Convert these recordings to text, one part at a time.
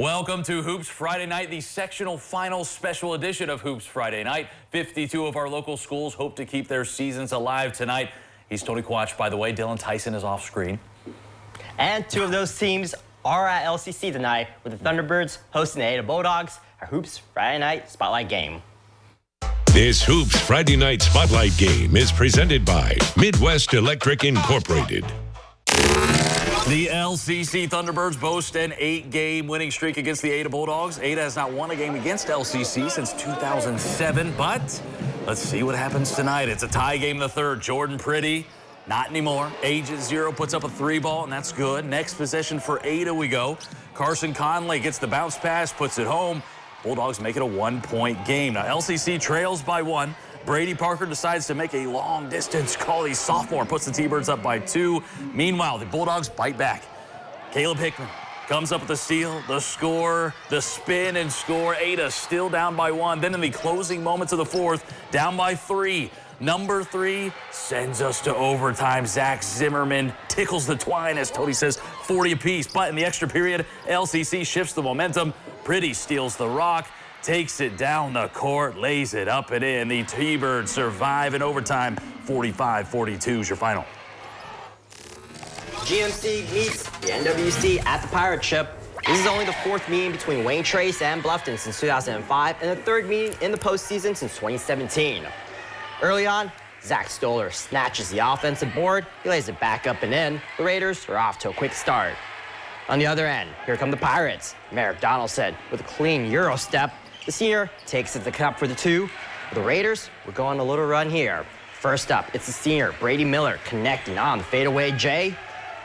Welcome to Hoops Friday Night, the sectional final special edition of Hoops Friday Night. 52 of our local schools hope to keep their seasons alive tonight. He's Tony Quach, by the way. Dylan Tyson is off screen. And two of those teams are at LCC tonight, with the Thunderbirds hosting the Ada Bulldogs, our Hoops Friday Night Spotlight game. This Hoops Friday Night Spotlight game is presented by Midwest Electric Incorporated. The LCC Thunderbirds boast an 8-game winning streak against the Ada Bulldogs. Ada has not won a game against LCC since 2007, but let's see what happens tonight. It's a tie game in the third. Jordan Pretty, not anymore. Ages 0, puts up a 3-ball, and that's good. Next possession for Ada we go. Carson Conley gets the bounce pass, puts it home. Bulldogs make it a 1-point game. Now LCC trails by 1. Brady Parker decides to make a long-distance call. He's sophomore, puts the T-Birds up by 2. Meanwhile, the Bulldogs bite back. Caleb Hickman comes up with the steal, the score, the spin and score. Ada still down by 1. Then in the closing moments of the fourth, down by 3. Number 3 sends us to overtime. Zach Zimmerman tickles the twine, as Tony says, 40 apiece. But in the extra period, LCC shifts the momentum. Pretty steals the rock, takes it down the court, lays it up and in. The T-Birds survive in overtime. 45-42 is your final. GMC meets the NWC at the Pirate Ship. This is only the 4th meeting between Wayne Trace and Bluffton since 2005, and the 3rd meeting in the postseason since 2017. Early on, Zach Stoller snatches the offensive board. He lays it back up and in. The Raiders are off to a quick start. On the other end, here come the Pirates. Merrick Donaldson with a clean Euro step. The senior takes it to the cup for the 2. The Raiders will go on a little run here. First up, it's the senior, Brady Miller, connecting on the fadeaway J.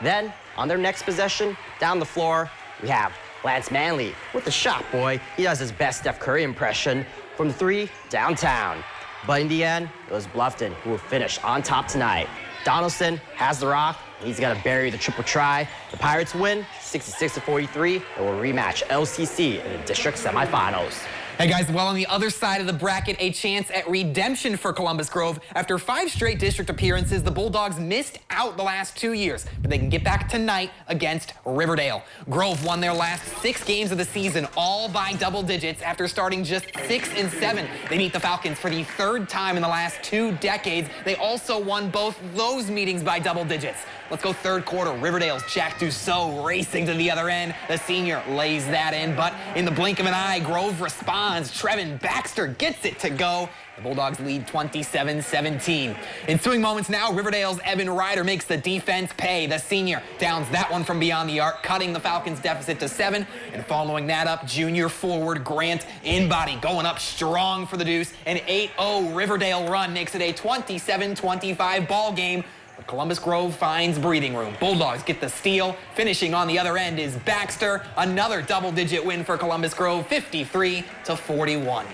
Then, on their next possession, down the floor, we have Lance Manley with the shot, boy. He does his best Steph Curry impression from the 3 downtown. But in the end, it was Bluffton who will finish on top tonight. Donaldson has the rock. He's got to bury the triple try. The Pirates win 66-43 and will rematch LCC in the district semifinals. Hey guys, well, on the other side of the bracket, a chance at redemption for Columbus Grove. After 5 straight district appearances, the Bulldogs missed out the last 2 years, but they can get back tonight against Riverdale. Grove won their last 6 games of the season, all by double digits after starting just 6-7. They meet the Falcons for the 3rd time in the last 2 decades. They also won both those meetings by double digits. Let's go 3rd quarter. Riverdale's Jack Dussault racing to the other end. The senior lays that in, but in the blink of an eye, Grove responds. Trevin Baxter gets it to go. The Bulldogs lead 27-17. Ensuing moments now, Riverdale's Evan Ryder makes the defense pay. The senior downs that one from beyond the arc, cutting the Falcons' deficit to 7. And following that up, junior forward Grant Inbody going up strong for the deuce. An 8-0 Riverdale run makes it a 27-25 ball game. But Columbus Grove finds breathing room. Bulldogs get the steal. Finishing on the other end is Baxter. Another double-digit win for Columbus Grove, 53-41.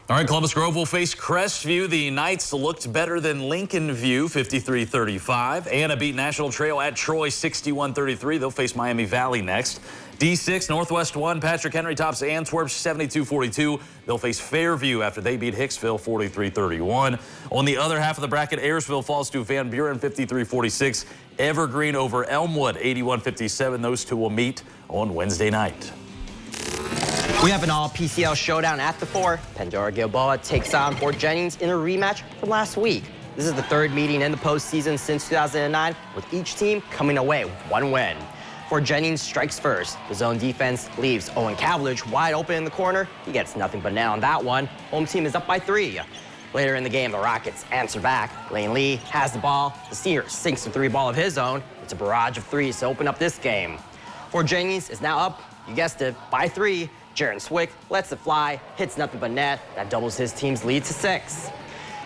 All right, Columbus Grove will face Crestview. The Knights looked better than Lincoln View, 53-35. Anna beat National Trail at Troy, 61-33. They'll face Miami Valley next. D6, Northwest 1, Patrick Henry tops Antwerp, 72-42. They'll face Fairview after they beat Hicksville, 43-31. On the other half of the bracket, Ayersville falls to Van Buren, 53-46. Evergreen over Elmwood, 81-57. Those two will meet on Wednesday night. We have an all-PCL showdown at the 4. Pandora Gilboa takes on Fort Jennings in a rematch from last week. This is the 3rd meeting in the postseason since 2009, with each team coming away with 1 win. Fort Jennings strikes first. The zone defense leaves Owen Cavillage wide open in the corner. He gets nothing but net on that one. Home team is up by 3. Later in the game, the Rockets answer back. Lane Lee has the ball. The senior sinks a 3-ball of his own. It's a barrage of 3s to open up this game. Fort Jennings is now up, you guessed it, by 3. Jaron Swick lets it fly, hits nothing but net. That doubles his team's lead to 6.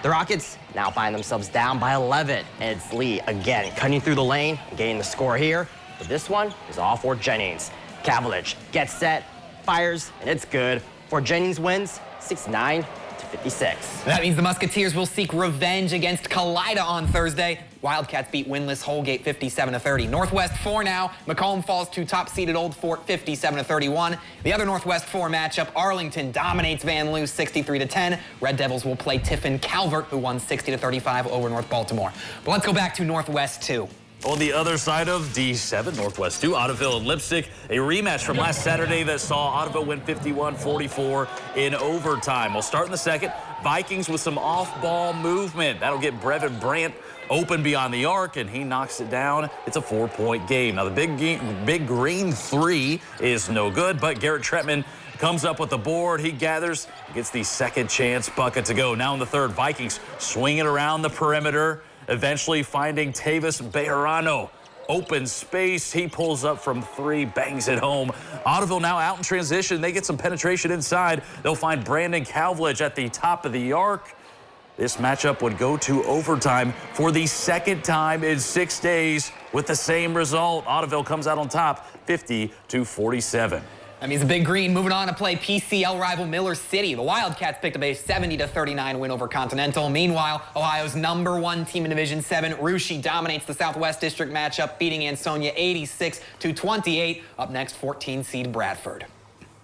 The Rockets now find themselves down by 11. And it's Lee again cutting through the lane and getting the score here. But this one is all Fort Jennings. Cavillage gets set, fires, and it's good. Fort Jennings wins 69-56. That means the Musketeers will seek revenge against Kalida on Thursday. Wildcats beat winless Holgate 57-30. Northwest 4 now. Macomb falls to top-seeded Old Fort 57-31. The other Northwest 4 matchup, Arlington dominates Van Loos 63-10. Red Devils will play Tiffin Calvert, who won 60-35 over North Baltimore. But let's go back to Northwest 2. On the other side of D7, Northwest 2, Ottoville and Lipstick, a rematch from last Saturday that saw Ottoville win 51-44 in overtime. We'll start in the second. Vikings with some off-ball movement. That'll get Brevin Brandt open beyond the arc, and he knocks it down. It's a 4-point game. Now, the big green three is no good, but Garrett Tretman comes up with the board. He gathers, gets the second chance bucket to go. Now in the third, Vikings swinging around the perimeter, eventually finding Tavis Bejarano. Open space. He pulls up from three, bangs it home. Ottoville now out in transition. They get some penetration inside. They'll find Brandon Calvledge at the top of the arc. This matchup would go to overtime for the second time in 6 days with the same result. Ottoville comes out on top, 50-47. That means the Big Green moving on to play PCL rival Miller City. The Wildcats picked up a 70-39 win over Continental. Meanwhile, Ohio's #1 team in Division 7, Russia, dominates the Southwest District matchup, beating Ansonia 86-28. Up next, 14 seed Bradford.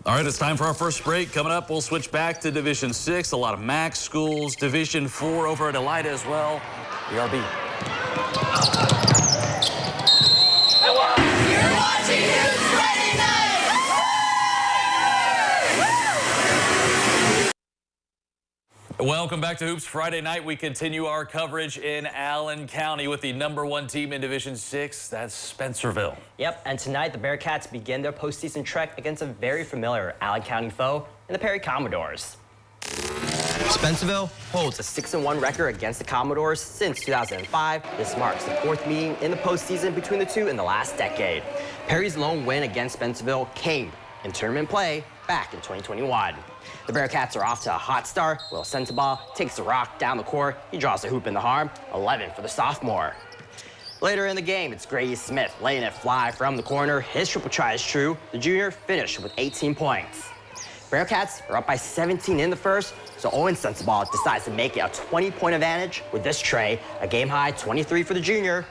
All right, it's time for our first break. Coming up, we'll switch back to Division 6. A lot of MAC schools. Division 4 over at Elida as well. BRB. You're watching Hoops Friday Night! Welcome back to Hoops Friday Night. We continue our coverage in Allen County with the #1 team in Division 6. That's Spencerville. Yep, and tonight the Bearcats begin their postseason trek against a very familiar Allen County foe in the Perry Commodores. Spencerville holds a 6-1 record against the Commodores since 2005. This marks the 4th meeting in the postseason between the two in the last decade. Perry's lone win against Spencerville came in tournament play back in 2021. The Bearcats are off to a hot start. Will Sensabaugh takes the rock down the court. He draws a hoop in the arm. 11 for the sophomore. Later in the game, it's Grady Smith laying it fly from the corner. His triple try is true. The junior finished with 18 points. Bearcats are up by 17 in the first, so Owen Sensabaugh decides to make it a 20-point advantage with this tray, a game-high 23 for the junior.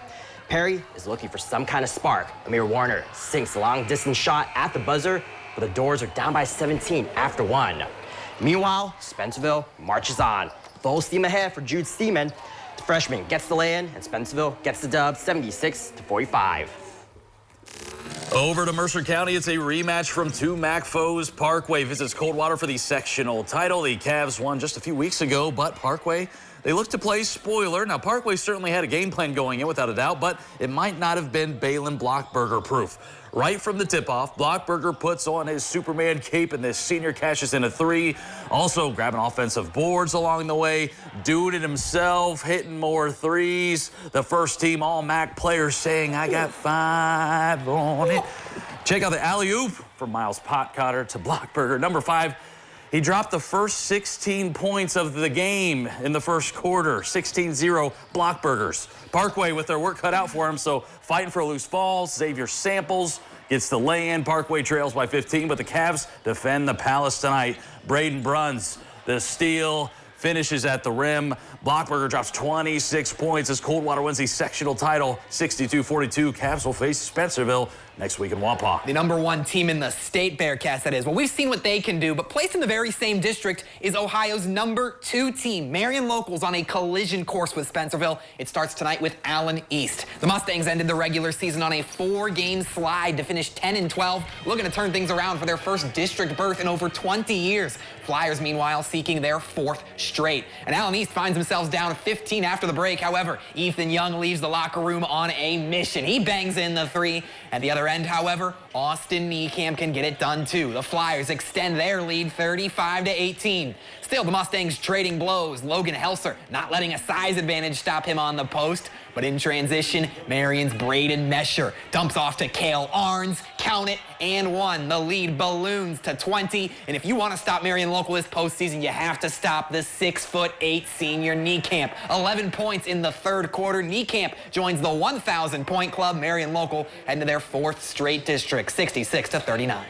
Perry is looking for some kind of spark. Amir Warner sinks a long-distance shot at the buzzer, but the Doors are down by 17 after 1. Meanwhile, Spencerville marches on. Full steam ahead for Jude Steeman. The freshman gets the lay-in, and Spencerville gets the dub 76-45. Over to Mercer County, it's a rematch from two MAC foes. Parkway visits Coldwater for the sectional title. The Cavs won just a few weeks ago, but Parkway, they look to play spoiler. Now, Parkway certainly had a game plan going in without a doubt, but it might not have been Balin Blockberger proof. Right from the tip-off, Blockberger puts on his Superman cape, and this senior cashes in a 3. Also grabbing offensive boards along the way, doing it himself, hitting more 3s. The first-team All-MAC player saying, I got 5 on it. Check out the alley-oop from Miles Potcotter to Blockberger. Number 5, he dropped the first 16 points of the game in the first quarter. 16-0 Blockbergers. Parkway with their work cut out for him, so fighting for loose balls. Xavier Samples gets the lay-in. Parkway trails by 15, but the Cavs defend the Palace tonight. Braden Bruns, the steal, finishes at the rim. Blockberger drops 26 points as Coldwater wins the sectional title 62-42. Cavs will face Spencerville next week in Waupun. The #1 team in the state, Bearcats, that is. Well, we've seen what they can do, but placed in the very same district is Ohio's #2 team. Marion Locals on a collision course with Spencerville. It starts tonight with Allen East. The Mustangs ended the regular season on a 4-game slide to finish 10-12, looking to turn things around for their first district berth in over 20 years. Flyers, meanwhile, seeking their 4th straight. And Allen East finds themselves down 15 after the break. However, Ethan Young leaves the locker room on a mission. He bangs in the 3. At the other end, however, Austin Niekamp can get it done too. The Flyers extend their lead 35-18. Still, the Mustangs trading blows. Logan Helser not letting a size advantage stop him on the post. But in transition, Marion's Braden Mesher dumps off to Cale Arns. Count it, and 1. The lead balloons to 20. And if you want to stop Marion Local this postseason, you have to stop the 6'8" senior Niekamp. 11 points in the third quarter. Niekamp joins the 1,000-point club. Marion Local heading to their 4th straight district, 66-39.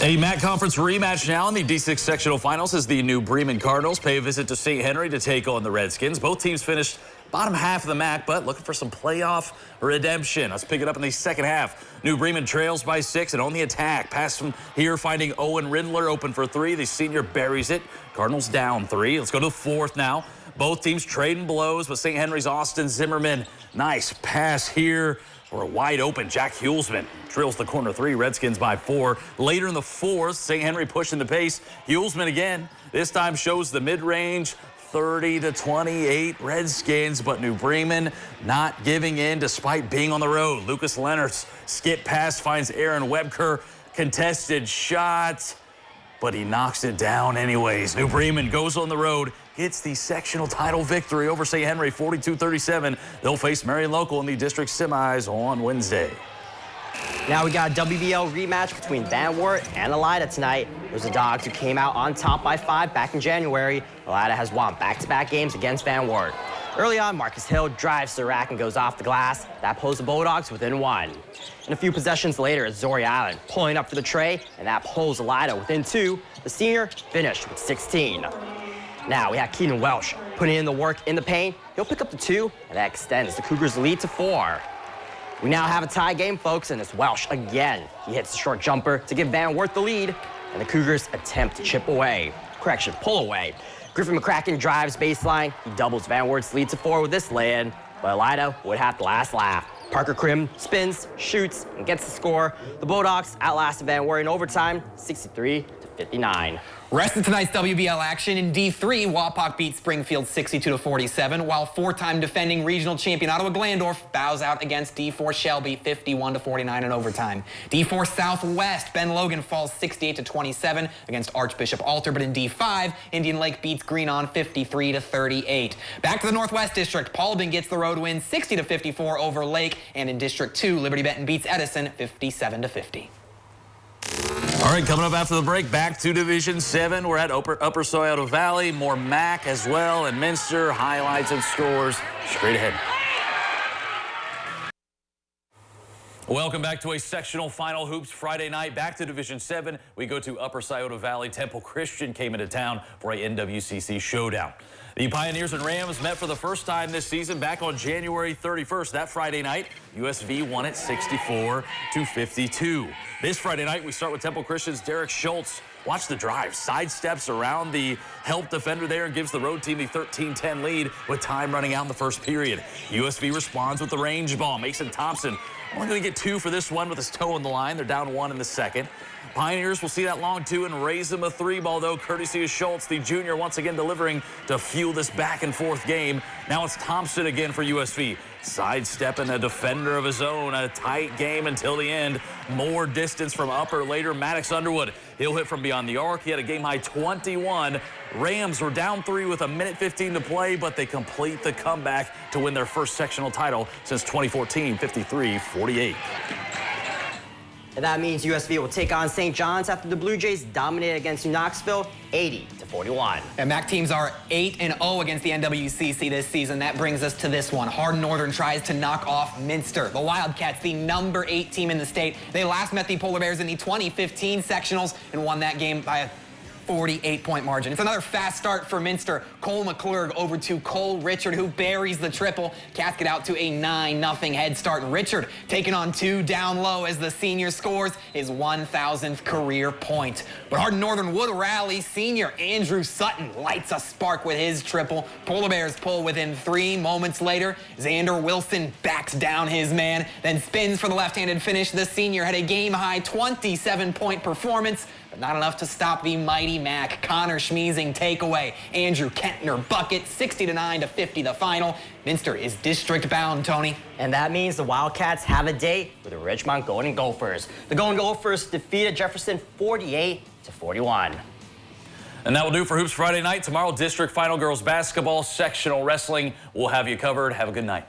A MAC Conference rematch now in the D6 sectional finals as the New Bremen Cardinals pay a visit to St. Henry to take on the Redskins. Both teams finished bottom half of the MAC, but looking for some playoff redemption. Let's pick it up in the second half. New Bremen trails by 6 and on the attack. Pass from here, finding Owen Rindler open for 3. The senior buries it. Cardinals down 3. Let's go to the fourth now. Both teams trading blows, but St. Henry's Austin Zimmerman. Nice pass here. Or wide open, Jack Hulsman drills the corner 3, Redskins by 4. Later in the fourth, St. Henry pushing the pace. Hulsman again, this time shows the mid-range, 30-28 Redskins, but New Bremen not giving in despite being on the road. Lucas Leonard's skip pass finds Aaron Webker, contested shot, but he knocks it down anyways. New Bremen goes on the road, gets the sectional title victory over St. Henry, 42-37. They'll face Marion Local in the district semis on Wednesday. Now we got a WBL rematch between Van Wert and Elida tonight. Those are Dogs who came out on top by 5 back in January. Elida has won back-to-back games against Van Wert. Early on, Marcus Hill drives to the rack and goes off the glass. That pulls the Bulldogs within 1. And a few possessions later, it's Zori Allen pulling up for the tray, and that pulls Elida within 2. The senior finished with 16. Now we have Keenan Welsh putting in the work in the paint. He'll pick up the 2, and that extends the Cougars' lead to 4. We now have a tie game, folks, and it's Welsh again. He hits the short jumper to give Van Wert the lead, and the Cougars attempt to chip away. Correction, pull away. Griffin McCracken drives baseline. He doubles Van Wert's lead to 4 with this lay-in, but Elida would have the last laugh. Parker Krim spins, shoots, and gets the score. The Bulldogs outlasted Van Wert in overtime, 63-59. Rest of tonight's WBL action in D3, Wapak beats Springfield 62-47, while 4-time defending regional champion Ottawa Glandorf bows out against D4 Shelby 51-49 in overtime. D4 Southwest, Ben Logan falls 68-27 against Archbishop Alter, but in D5, Indian Lake beats Greenon 53-38. Back to the Northwest District, Paulden gets the road win 60-54 over Lake, and in District 2, Liberty Benton beats Edison 57-50. All right, coming up after the break, back to Division 7. We're at Upper Scioto Valley, more MAC as well, and Minster, highlights and scores straight ahead. Welcome back to a sectional final hoops Friday night. Back to Division 7. We go to Upper Scioto Valley. Temple Christian came into town for a NWCC showdown. The Pioneers and Rams met for the first time this season back on January 31st. That Friday night, USV won it 64-52. This Friday night, we start with Temple Christian's Derek Schultz. Watch the drive. Sidesteps around the help defender there and gives the road team the 13-10 lead with time running out in the first period. USV responds with the range ball. Mason Thompson only going to get 2 for this one with his toe on the line. They're down 1 in the second. Pioneers will see that long 2 and raise them a 3 ball, though, courtesy of Schultz, the junior, once again delivering to fuel this back-and-forth game. Now it's Thompson again for USV. Sidestepping a defender of his own. A tight game until the end. More distance from Upper later. Maddox Underwood, he'll hit from beyond the arc. He had a game-high 21. Rams were down 3 with 1:15 to play, but they complete the comeback to win their first sectional title since 2014, 53-48. And that means USV will take on St. John's after the Blue Jays dominated against New Knoxville 80-41. And MAC teams are 8-0 against the NWCC this season. That brings us to this one. Hardin Northern tries to knock off Minster. The Wildcats, the number 8 team in the state. They last met the Polar Bears in the 2015 sectionals and won that game by a 48-point margin. It's another fast start for Minster. Cole McClurg over to Cole Richard, who buries the triple. Cats get out to a 9-0 head start. Richard taking on 2 down low as the senior scores his 1,000th career point. But Hardin Northern would rally. Senior Andrew Sutton lights a spark with his triple. Polar Bears pull within 3 moments later. Xander Wilson backs down his man, then spins for the left-handed finish. The senior had a game-high 27-point performance, but not enough to stop the mighty MAC. Connor Schmeezing takeaway. Andrew Kentner bucket, 60-9-50 the final. Minster is district bound, Tony. And that means the Wildcats have a date with the Richmond Golden Gophers. The Golden Gophers defeated Jefferson 48-41. And that will do for Hoops Friday night. Tomorrow, district final girls basketball, sectional wrestling. We'll have you covered. Have a good night.